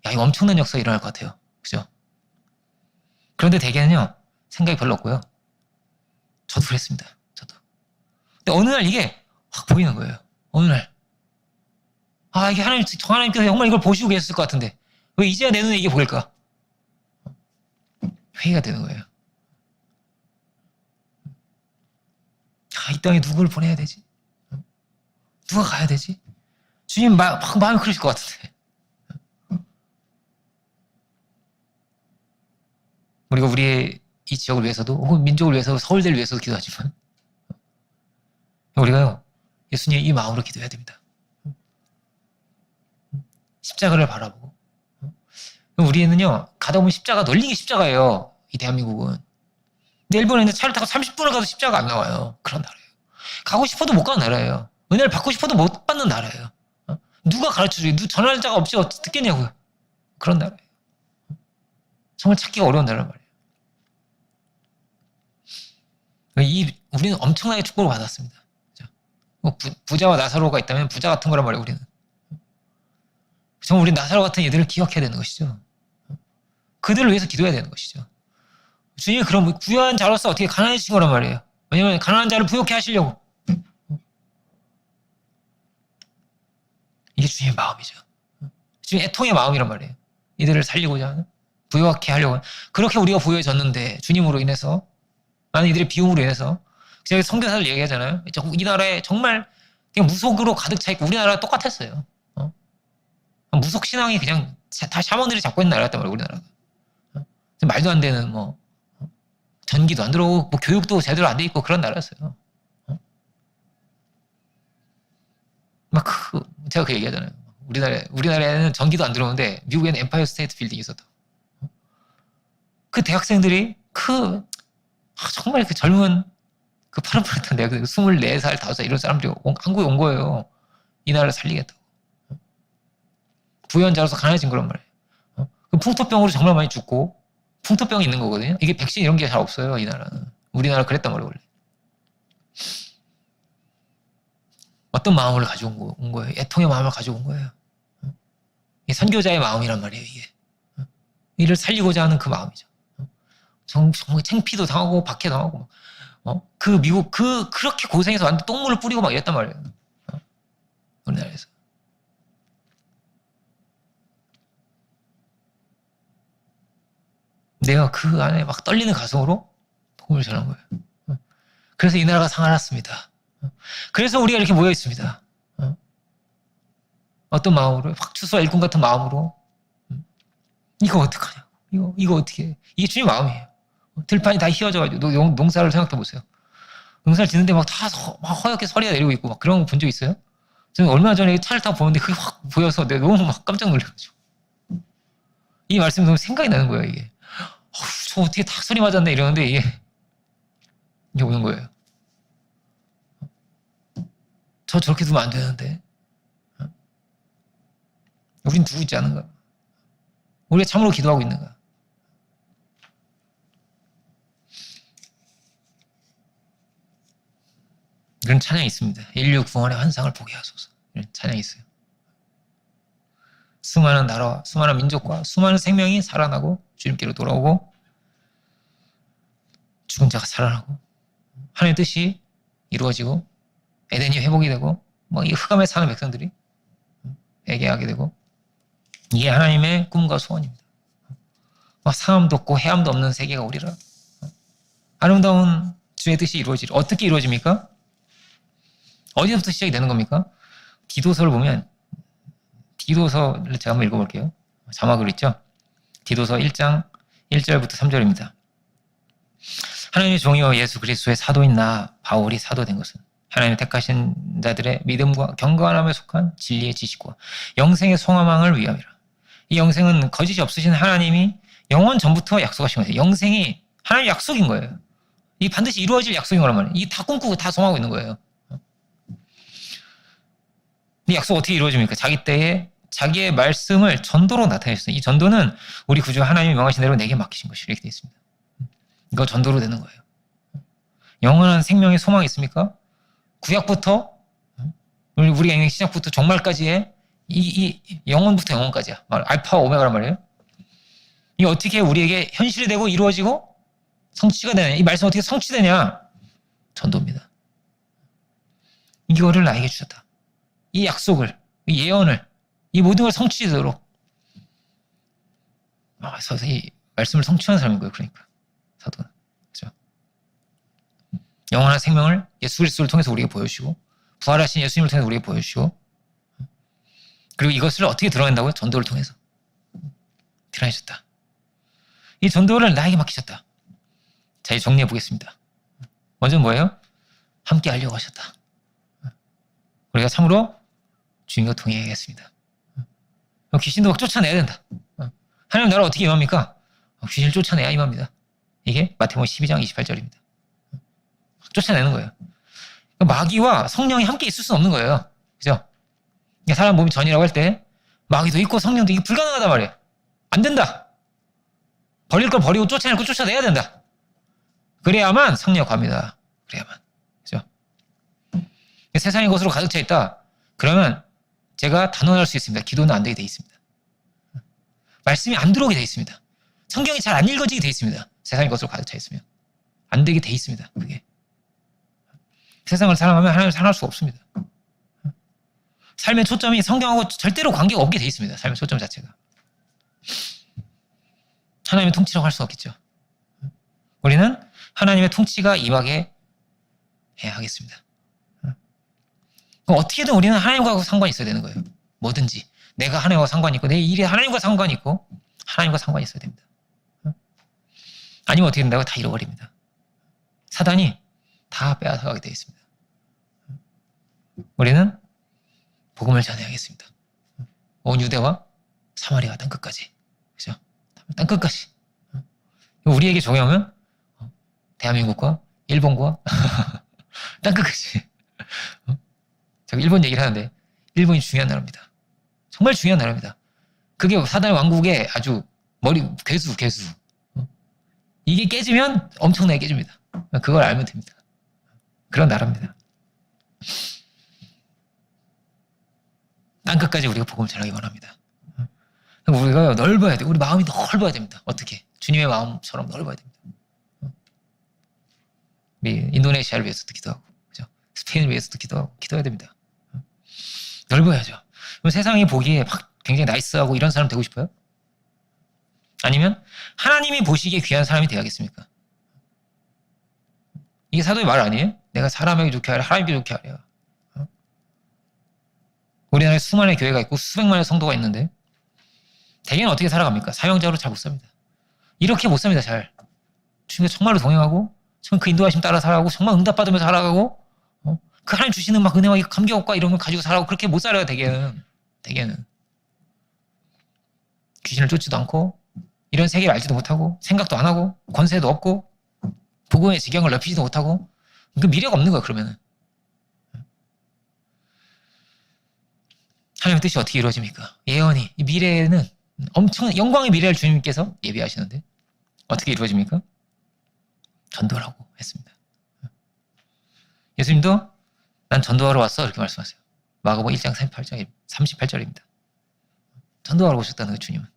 야 이거 엄청난 역사가 일어날 것 같아요. 그죠? 그런데 대개는요 생각이 별로 없고요. 저도 그랬습니다. 저도. 근데 어느 날 이게 확 보이는 거예요. 어느 날 이게 하나님께서 정말 이걸 보시고 계셨을 것 같은데 왜 이제야 내 눈에 이게 보일까? 회의가 되는 거예요. 이 땅에 누구를 보내야 되지? 누가 가야 되지? 주님 막 마음이 그러실 것 같은데. 우리가 우리의 이 지역을 위해서도 혹은 민족을 위해서도 서울대를 위해서도 기도하지만 우리가요 예수님의 이 마음으로 기도해야 됩니다. 십자가를 바라보고 우리는요 가다 보면 십자가 널린 게 십자가예요. 이 대한민국은. 근데 일본에는 차를 타고 30분을 가도 십자가 안 나와요. 그런 나라예요. 가고 싶어도 못 가는 나라예요. 은혜를 받고 싶어도 못 받는 나라예요. 누가 가르쳐줘요? 전할 자가 없이 어떻게 듣겠냐고요. 그런 나라예요. 정말 찾기가 어려운 나라란 말이에요. 우리는 엄청나게 축복을 받았습니다. 부자와 나사로가 있다면 부자 같은 거란 말이에요. 우리는. 정말 우리 나사로 같은 얘들을 기억해야 되는 것이죠. 그들을 위해서 기도해야 되는 것이죠. 주님이 그런 부유한 자로서 어떻게 가난해지신 거란 말이에요. 왜냐하면 가난한 자를 부욕해 하시려고. 이게 주님의 마음이죠. 주님의 애통의 마음이란 말이에요. 이들을 살리고자 하는, 부유하게 하려고 하는. 그렇게 우리가 부유해졌는데 주님으로 인해서, 나는 이들의 비움으로 인해서 제가 선교사들 얘기하잖아요. 이 나라에 정말 그냥 무속으로 가득 차 있고 우리나라가 똑같았어요. 무속 신앙이 그냥 다 샤먼들이 잡고 있는 나라였단 말이에요, 우리나라가. 말도 안 되는 뭐 전기도 안 들어오고 뭐 교육도 제대로 안 돼 있고 그런 나라였어요. 제가 그 얘기하잖아요. 우리나라에는 전기도 안 들어오는데 미국에는 엠파이어 스테이트 빌딩이 있었다. 그 대학생들이 정말 그 젊은 그 파릇파릇한 대학생 24살, 5살 이런 사람들이 한국에 온 거예요. 이 나라를 살리겠다고. 부유한 자로서 가난해진 거란 말이에요. 그 풍토병으로 정말 많이 죽고 풍토병이 있는 거거든요. 이게 백신 이런 게 잘 없어요. 이 나라는. 우리나라 그랬단 말이에요. 원래. 어떤 마음을 가지고 온 거예요? 애통의 마음을 가지고 온 거예요. 이 선교자의 마음이란 말이에요. 이게. 이를 살리고자 하는 그 마음이죠. 정말 창피도 당하고 박해 당하고 그 미국 그렇게 고생해서 완전 똥물을 뿌리고 막 이랬단 말이에요. 우리나라에서. 내가 그 안에 막 떨리는 가슴으로 복음을 전한 거예요. 그래서 이 나라가 살아났습니다. 그래서 우리가 이렇게 모여 있습니다. 어떤 마음으로? 확추수와 일꾼 같은 마음으로. 이거 어떡하냐고. 이거 어떻게 해. 이게 주님 마음이에요. 들판이 다 휘어져가지고 농사를 생각해 보세요. 농사를 짓는데 막 다 허옇게 서리가 내리고 있고 막 그런 거 본 적 있어요? 저는 얼마 전에 차를 타고 보는데 그게 확 보여서 내가 너무 막 깜짝 놀라가지고. 이 말씀이 너무 생각이 나는 거예요, 이게. 저 어떻게 다 소리 맞았네 이러는데 이게 오는 거예요. 저렇게 두면 안 되는데. 우린 두고 있지 않은가? 우리가 참으로 기도하고 있는가? 그런 찬양이 있습니다. 인류 구원의 환상을 보게 하소서. 이런 찬양이 있어요. 수많은 나라와 수많은 민족과 수많은 생명이 살아나고 주님께로 돌아오고 죽은 자가 살아나고 하나님의 뜻이 이루어지고 에덴이 회복이 되고 이 흑암에 사는 백성들이 회개하게 되고 이게 하나님의 꿈과 소원입니다. 상함도 없고 해함도 없는 세계가 오리라. 아름다운 주의 뜻이 이루어지리. 어떻게 이루어집니까? 어디서부터 시작이 되는 겁니까? 디도서를 보면 디도서를 제가 한번 읽어볼게요. 자막으로 있죠? 디도서 1장 1절부터 3절입니다. 하나님의 종이요 예수 그리스도의 사도인 나 바울이 사도된 것은 하나님의 택하신 자들의 믿음과 경건함에 속한 진리의 지식과 영생의 소망을 위함이라. 이 영생은 거짓이 없으신 하나님이 영원 전부터 약속하신 거예요. 영생이 하나님의 약속인 거예요. 이 반드시 이루어질 약속인 거란 말이에요. 이 다 꿈꾸고 다 소망하고 있는 거예요. 이 약속 어떻게 이루어집니까? 자기 때에 자기의 말씀을 전도로 나타냈어요. 이 전도는 우리 구주 하나님이 명하신 대로 내게 맡기신 것이 이렇게 되어 있습니다. 이거 전도로 되는 거예요. 영원한 생명의 소망이 있습니까? 구약부터 우리가 있는 시작부터 종말까지의 이 영원부터 영원까지야. 알파와 오메가란 말이에요. 이게 어떻게 우리에게 현실이 되고 이루어지고 성취가 되냐? 이 말씀 어떻게 성취되냐? 전도입니다. 이거를 나에게 주셨다. 이 약속을, 이 예언을, 이 모든 걸 성취되도록 그래서 이 말씀을 성취하는 사람인 거예요. 그러니까 사도는. 그렇죠? 영원한 생명을 예수 그리스도를 통해서 우리에게 보여주시고 부활하신 예수님을 통해서 우리에게 보여주시고 그리고 이것을 어떻게 드러낸다고요? 전도를 통해서 드러내셨다. 이 전도를 나에게 맡기셨다. 자, 이제 정리해 보겠습니다. 먼저 뭐예요? 함께 하려고 하셨다. 우리가 참으로 주님과 동행하겠습니다. 귀신도 막 쫓아내야 된다. 하나님 나라 어떻게 임합니까? 귀신을 쫓아내야 임합니다. 이게 마태복음 12장 28절입니다. 쫓아내는 거예요. 마귀와 성령이 함께 있을 수는 없는 거예요. 그죠? 사람 몸이 전이라고 할 때 마귀도 있고 성령도 이게 불가능하단 말이에요. 안 된다. 버릴 걸 버리고 쫓아낼 걸 쫓아내야 된다. 그래야만 성령이 갑니다. 그래야만. 그죠? 세상의 것으로 가득 차 있다. 그러면 제가 단언할 수 있습니다. 기도는 안 되게 돼 있습니다. 말씀이 안 들어오게 돼 있습니다. 성경이 잘 안 읽어지게 돼 있습니다. 세상의 것으로 가득 차 있으면. 안 되게 돼 있습니다. 그게. 세상을 사랑하면 하나님을 사랑할 수가 없습니다. 삶의 초점이 성경하고 절대로 관계가 없게 돼 있습니다. 삶의 초점 자체가. 하나님의 통치라고 할 수 없겠죠. 우리는 하나님의 통치가 임하게 해야 하겠습니다. 어떻게든 우리는 하나님과 상관이 있어야 되는 거예요. 뭐든지. 내가 하나님과 상관이 있고 내 일이 하나님과 상관이 있고 하나님과 상관이 있어야 됩니다. 아니면 어떻게 된다고? 다 잃어버립니다. 사단이 다 빼앗아가게 되어 있습니다. 우리는 복음을 전해야겠습니다. 온 유대와 사마리아 땅끝까지. 그죠? 땅끝까지. 우리에게 적용하면 대한민국과 일본과 땅끝까지. 제가 일본 얘기를 하는데 일본이 중요한 나라입니다. 정말 중요한 나라입니다. 그게 사단의 왕국의 아주 괴수. 이게 깨지면 엄청나게 깨집니다. 그걸 알면 됩니다. 그런 나라입니다. 땅끝까지 우리가 복음을 전하기 원합니다. 우리가 넓어야 돼. 우리 마음이 넓어야 됩니다. 어떻게? 주님의 마음처럼 넓어야 됩니다. 우리 인도네시아를 위해서도 기도하고, 그죠? 스페인을 위해서도 기도해야 됩니다. 넓어야죠. 그럼 세상이 보기에 막 굉장히 나이스하고 이런 사람 되고 싶어요? 아니면 하나님이 보시기에 귀한 사람이 되야겠습니까? 이게 사도의 말 아니에요? 내가 사람에게 좋게 하려 하나님께 좋게 하려. 우리나라에 수많은 교회가 있고 수백만의 성도가 있는데 대개는 어떻게 살아갑니까? 사명자로 잘 못 삽니다. 이렇게 못 삽니다. 잘. 주님과 정말로 동행하고 정말 그 인도하심 따라 살아가고 정말 응답받으며 살아가고 그 하나님 주시는 막 은혜와 감격과 이런 걸 가지고 살아가고 그렇게 못 살아요. 대개는. 귀신을 쫓지도 않고 이런 세계를 알지도 못하고 생각도 안 하고 권세도 없고 복음의 지경을 넓히지도 못하고 그 미래가 없는 거야. 그러면은 하나님의 뜻이 어떻게 이루어집니까? 예언이 이 미래에는 엄청 영광의 미래를 주님께서 예비하시는데 어떻게 이루어집니까? 전도라고 했습니다. 예수님도 난 전도하러 왔어 이렇게 말씀하세요. 마가복음 1장 38절입니다. 전도하러 오셨다는 그 주님은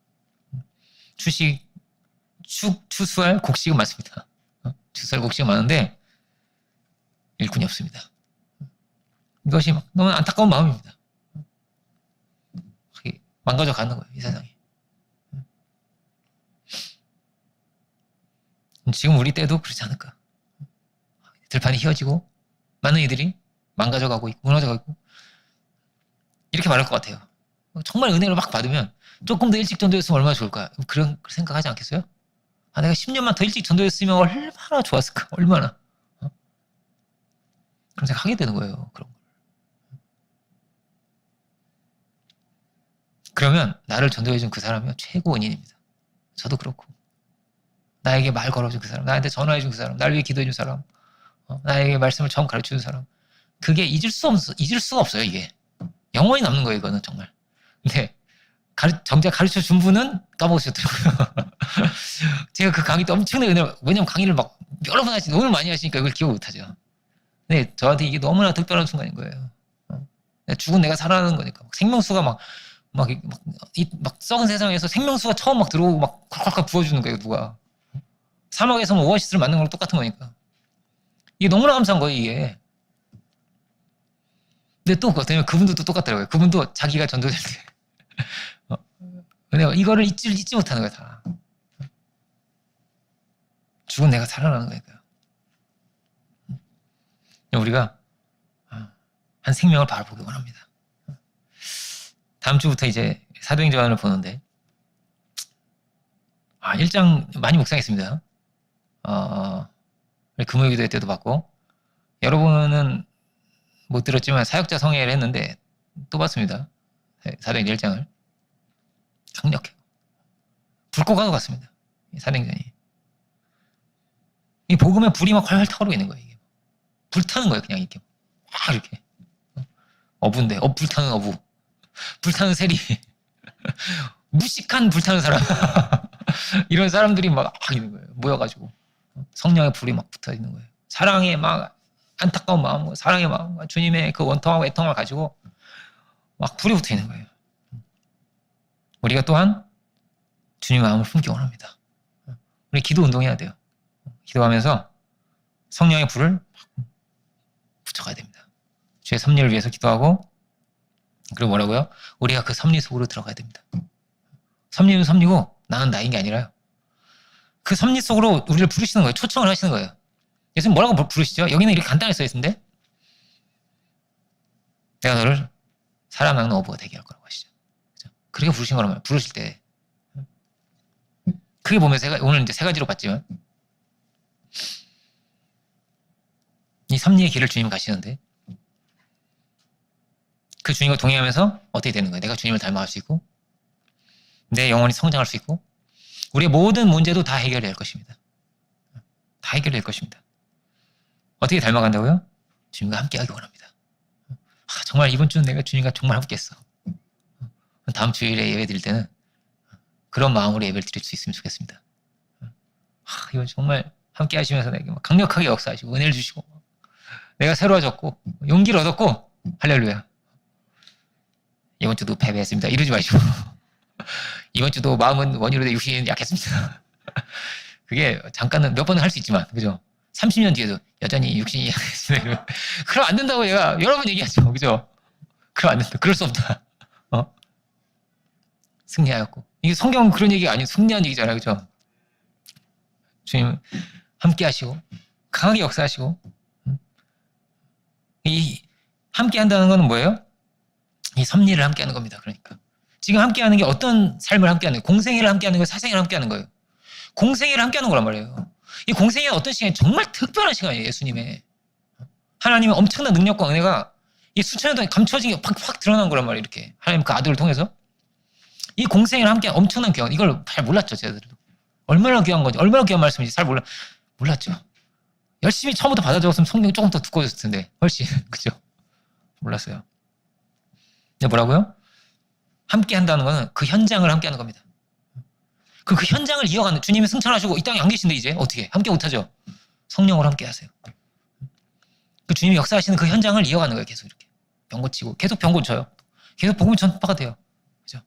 추수할 곡식은 많습니다. 추수할 곡식은 많은데 일꾼이 없습니다. 이것이 막 너무 안타까운 마음입니다. 망가져 가는 거예요, 이 세상이. 지금 우리 때도 그렇지 않을까. 들판이 휘어지고 많은 이들이 망가져가고 있고 무너져가고 있고 이렇게 말할 것 같아요. 정말 은혜를 막 받으면 조금 더 일찍 전도했으면 얼마나 좋을까. 그런 생각하지 않겠어요? 내가 10년만 더 일찍 전도했으면 얼마나 좋았을까. 얼마나. 그런 생각 하게 되는 거예요. 그런 걸. 그러면 나를 전도해준 그 사람이 최고 은인입니다. 저도 그렇고. 나에게 말 걸어준 그 사람, 나한테 전화해준 그 사람, 나를 위해 기도해준 사람, 나에게 말씀을 처음 가르쳐준 사람. 그게 잊을 수가 없어요, 이게. 영원히 남는 거예요, 이거는 정말. 근데 정작 가르쳐준 분은 까먹으셨더라고요. 제가 그 강의 때 엄청나게 왜냐면 강의를 막 여러 번 너무 많이 하시니까 이걸 기억 못 하죠. 근데 저한테 이게 너무나 특별한 순간인 거예요. 죽은 내가 살아나는 거니까. 생명수가 막 썩은 세상에서 생명수가 처음 막 들어오고 막 콸콸콸 부어주는 거예요, 누가. 사막에서 뭐 오아시스를 만든 거랑 똑같은 거니까. 이게 너무나 감사한 거예요, 이게. 근데 또 어쩌면 그분도 또 똑같더라고요. 그분도 자기가 전도될 때. 내가 이거를 잊지 못하는 거야, 다. 죽은 내가 살아나는 거니까요. 우리가 한 생명을 바라보기 원합니다. 다음 주부터 이제 사도행전을 보는데 1장 많이 묵상했습니다. 금요일기도 때도 봤고 여러분은 못 들었지만 사역자 성회를 했는데 또 봤습니다. 사도행전 1장을 강력해요. 불꽃과도 같습니다. 사도행전이. 이 복음의 불이 막 활활 타오르고 있는 거예요. 이게. 불타는 거예요. 그냥 이렇게 막 이렇게 어부인데 불타는 어부, 불타는 세리, 무식한 불타는 사람 이런 사람들이 막 있는 거예요. 모여가지고 성령의 불이 막 붙어 있는 거예요. 사랑의 막 안타까운 마음과 사랑의 마음과 주님의 그 원통하고 애통을 가지고 막 불이 붙어 있는 거예요. 우리가 또한 주님의 마음을 품기 원합니다. 우리 기도 운동해야 돼요. 기도하면서 성령의 불을 붙여가야 됩니다. 주의 섭리를 위해서 기도하고 그리고 뭐라고요? 우리가 그 섭리 속으로 들어가야 됩니다. 섭리는 섭리고 나는 나인 게 아니라요. 그 섭리 속으로 우리를 부르시는 거예요. 초청을 하시는 거예요. 예수님 뭐라고 부르시죠? 여기는 이렇게 간단하게 써있는데 내가 너를 사람 낚는 어부가 되게 할 거라고 하시죠. 그죠? 그렇게 부르신 거란 말이에요. 부르실 때. 크게 보면 오늘 이제 세 가지로 봤지만 이 섭리의 길을 주님이 가시는데 그 주님과 동행하면서 어떻게 되는 거예요? 내가 주님을 닮아갈 수 있고 내 영혼이 성장할 수 있고 우리의 모든 문제도 다 해결될 것입니다. 다 해결될 것입니다. 어떻게 닮아간다고요? 주님과 함께하기 원합니다. 정말 이번 주는 내가 주님과 정말 함께했어. 다음 주일에 예배 드릴 때는 그런 마음으로 예배를 드릴 수 있으면 좋겠습니다. 이번 주 정말 함께 하시면서 내게 강력하게 역사하시고 은혜를 주시고 내가 새로워졌고 용기를 얻었고 할렐루야. 이번 주도 패배했습니다. 이러지 마시고 이번 주도 마음은 원이로되 육신은 약했습니다. 그게 잠깐은 몇 번은 할 수 있지만 그죠? 30년 뒤에도 여전히 육신이 약했습니다. 그럼 안 된다고 얘가 여러 번 얘기하죠. 그죠? 그럼 안 된다. 그럴 수 없다. 승리하였고 이게 성경은 그런 얘기가 아니에요. 승리한 얘기잖아요. 그죠? 주님 함께 하시고 강하게 역사하시고 이 함께 한다는 건 뭐예요? 이 섭리를 함께 하는 겁니다. 그러니까 지금 함께 하는 게 어떤 삶을 함께 하는 거예요? 공생애를 함께 하는 거예요? 사생애를 함께 하는 거예요? 공생애를 함께 하는 거란 말이에요. 이 공생애는 어떤 시간이 정말 특별한 시간이에요. 예수님의 하나님의 엄청난 능력과 은혜가 이 수천 년 동안 감춰진 게 확 드러난 거란 말이에요. 이렇게 하나님 그 아들을 통해서 이 공생애를 함께 한 엄청난 귀한 이걸 잘 몰랐죠. 제자들도 얼마나 귀한 건지 얼마나 귀한 말씀인지 잘 몰랐죠. 열심히 처음부터 받아 적었으면 성경이 조금 더 두꺼워졌을 텐데 훨씬 그죠? 몰랐어요. 근데 뭐라고요? 함께 한다는 거는 그 현장을 함께 하는 겁니다. 그 현장을 이어가는 주님이 승천하시고 이 땅에 안 계신데 이제 어떻게 함께 못하죠? 성령으로 함께 하세요. 그 주님이 역사하시는 그 현장을 이어가는 거예요. 계속 이렇게 병 고치고 계속 병 고쳐요. 계속 복음 전파가 돼요. 그죠?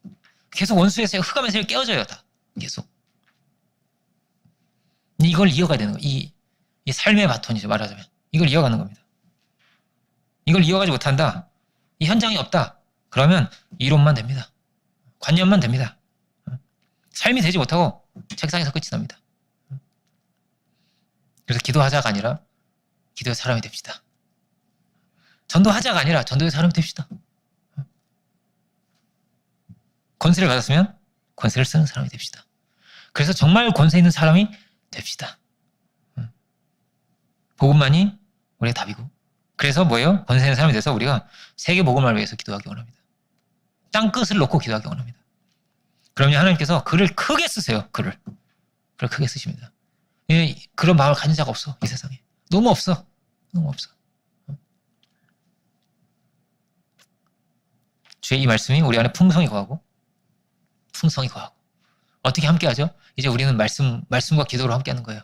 계속 원수의 새 흑암의 새를 깨어져요. 다 계속 이걸 이어가야 되는 거예요. 이 삶의 바톤이죠. 말하자면 이걸 이어가는 겁니다. 이걸 이어가지 못한다. 이 현장이 없다. 그러면 이론만 됩니다. 관념만 됩니다. 삶이 되지 못하고 책상에서 끝이 납니다. 그래서 기도하자가 아니라 기도의 사람이 됩시다. 전도하자가 아니라 전도의 사람이 됩시다. 권세를 받았으면 권세를 쓰는 사람이 됩시다. 그래서 정말 권세 있는 사람이 됩시다. 복음만이 우리의 답이고 그래서 뭐예요? 권세 있는 사람이 돼서 우리가 세계 복음을 위해서 기도하기 원합니다. 땅끝을 놓고 기도하기 원합니다. 그러면 하나님께서 글을 크게 쓰세요. 글을 크게 쓰십니다. 그런 마음을 가진 자가 없어. 이 세상에. 너무 없어. 주의 이 말씀이 우리 안에 풍성히 거하고 어떻게 함께 하죠? 이제 우리는 말씀과 기도로 함께 하는 거예요.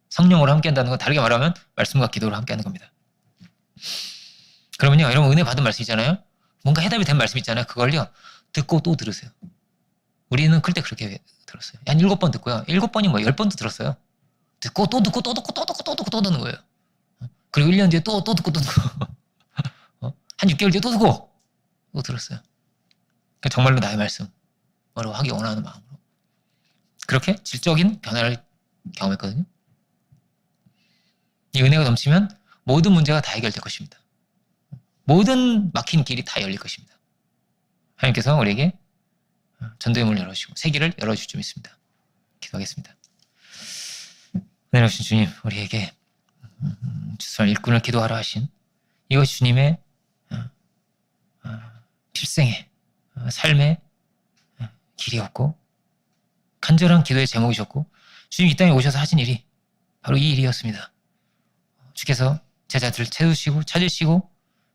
성령으로 함께 한다는 건 다르게 말하면 말씀과 기도로 함께 하는 겁니다. 그러면요, 여러분 은혜 받은 말씀 있잖아요. 뭔가 해답이 된 말씀 있잖아요. 그걸요 듣고 또 들으세요. 우리는 클 때 그렇게 들었어요. 한 7번 듣고요. 7번이 뭐 10번도 들었어요. 듣고 또 듣고 또 듣고 또 듣고 또 듣고 또 듣는 거예요. 그리고 1년 뒤에 또 듣고 또 듣고 한 6개월 뒤에 또 듣고 또 들었어요. 그러니까 정말로 나의 말씀 뭐라고 하기 원하는 마음으로 그렇게 질적인 변화를 경험했거든요. 이 은혜가 넘치면 모든 문제가 다 해결될 것입니다. 모든 막힌 길이 다 열릴 것입니다. 하나님께서 우리에게 전도의 문을 열어주시고 세계를 열어주실 줄 믿습니다. 기도하겠습니다. 은혜로우신 주님, 우리에게 주설 일꾼을 기도하라 하신 이것이 주님의 필생의 삶의 길이었고 간절한 기도의 제목이셨고 주님 이 땅에 오셔서 하신 일이 바로 이 일이었습니다. 주께서 제자들을 채우시고 찾으시고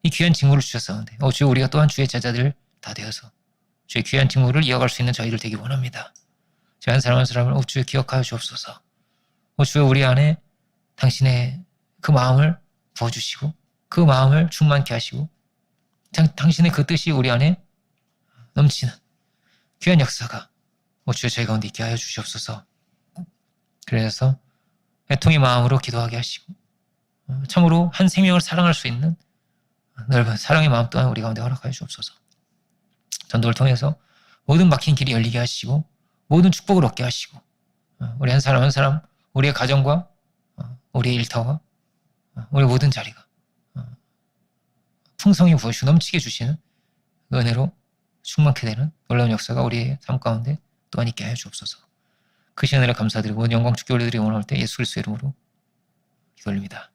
이 귀한 직무를 주셨었는데 주여 우리가 또한 주의 제자들 다 되어서 주의 귀한 직무를 이어갈 수 있는 저희들 되기 원합니다. 저희 한 사람 한 사람을 주여 기억하여 주옵소서. 주여 우리 안에 당신의 그 마음을 부어주시고 그 마음을 충만케 하시고 당신의 그 뜻이 우리 안에 넘치는 귀한 역사가 주여 저희 가운데 있게 하여 주시옵소서. 그래서 애통의 마음으로 기도하게 하시고 참으로 한 생명을 사랑할 수 있는 넓은 사랑의 마음 또한 우리 가운데 허락하여 주옵소서. 전도를 통해서 모든 막힌 길이 열리게 하시고 모든 축복을 얻게 하시고 우리 한 사람 한 사람 우리의 가정과 우리의 일터와 우리 모든 자리가 풍성히 부어주시고 넘치게 주시는 그 은혜로 충만케 되는 놀라운 역사가 우리의 삶 가운데 또한 있게 하여 주옵소서. 그 시간에 감사드리고 영광 주께 올려드리고 원할 때 예수 그리스도의 이름으로 기도 올립니다.